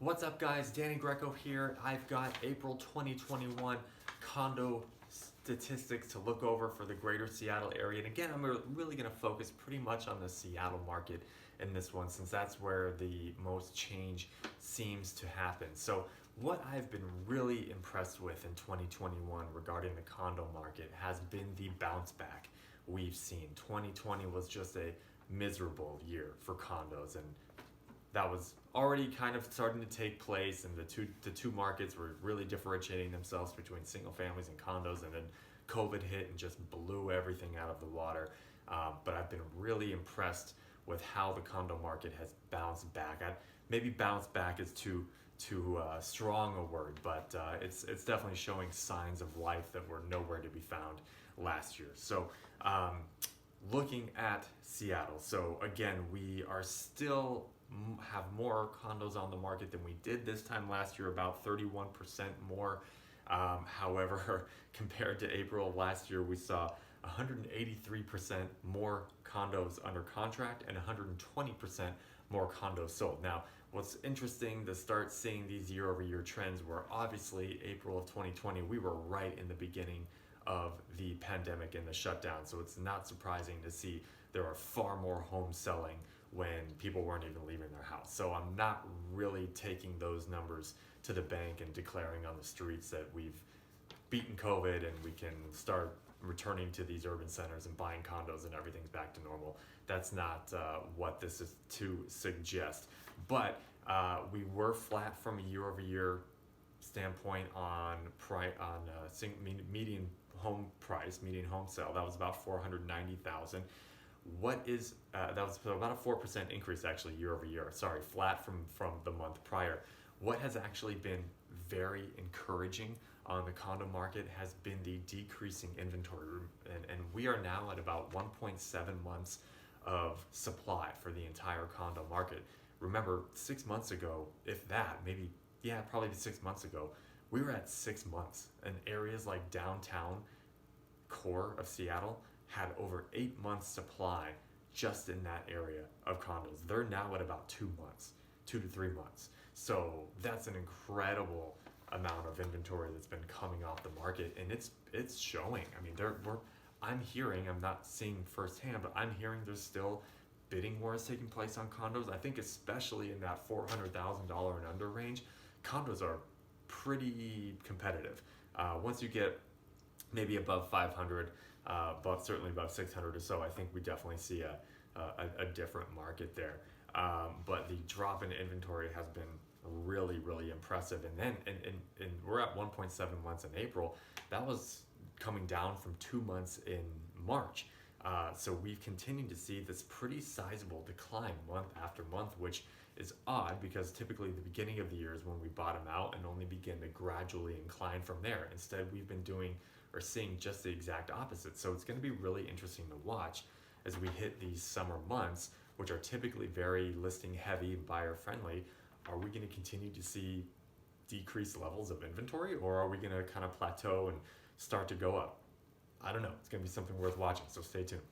What's up, guys? Danny Greco here. I've got April 2021 condo statistics to look over for the greater Seattle area. And again, I'm really going to focus pretty much on the Seattle market in this one, since that's where the most change seems to happen. So what I've been really impressed with in 2021 regarding the condo market has been the bounce back we've seen. 2020 was just a miserable year for condos, and that was already kind of starting to take place, and the two markets were really differentiating themselves between single families and condos, and then COVID hit and just blew everything out of the water. But I've been really impressed with how the condo market has bounced back. Maybe bounce back is too strong a word, but it's definitely showing signs of life that were nowhere to be found last year. So looking at Seattle, so again, we are still have more condos on the market than we did this time last year, about 31% more. However, compared to April of last year, we saw 183% more condos under contract and 120% more condos sold. Now, what's interesting to start seeing these year-over-year trends were obviously April of 2020, we were right in the beginning of the pandemic and the shutdown. So it's not surprising to see there are far more homes selling when people weren't even leaving their house. So I'm not really taking those numbers to the bank and declaring on the streets that we've beaten COVID and we can start returning to these urban centers and buying condos and everything's back to normal. That's not what this is to suggest. But we were flat from a year-over-year standpoint on median home price, median home sale. That was about 490,000. What is that was about a 4% increase actually year over year. Sorry, flat from the month prior. What has actually been very encouraging on the condo market has been the decreasing inventory, and we are now at about 1.7 months of supply for the entire condo market. Remember, 6 months ago, if that, probably 6 months ago, we were at 6 months, and areas like downtown core of Seattle had over 8 months supply just in that area of condos. They're now at about 2 months, 2 to 3 months. So that's an incredible amount of inventory that's been coming off the market, and it's showing. I mean, I'm hearing, I'm not seeing firsthand, but I'm hearing there's still bidding wars taking place on condos. I think especially in that $400,000 and under range, condos are pretty competitive. Once you get maybe above 500, but certainly above 600 or so, I think we definitely see a different market there. But the drop in inventory has been really, really impressive. And then and we're at 1.7 months in April. That was coming down from 2 months in March. So we've continued to see this pretty sizable decline month after month, which is odd because typically the beginning of the year is when we bottom out and only begin to gradually incline from there. Instead, we've been seeing just the exact opposite. So it's going to be really interesting to watch as we hit these summer months, which are typically very listing heavy and buyer friendly. Are we going to continue to see decreased levels of inventory, or are we going to kind of plateau and start to go up? I don't know. It's going to be something worth watching, so stay tuned.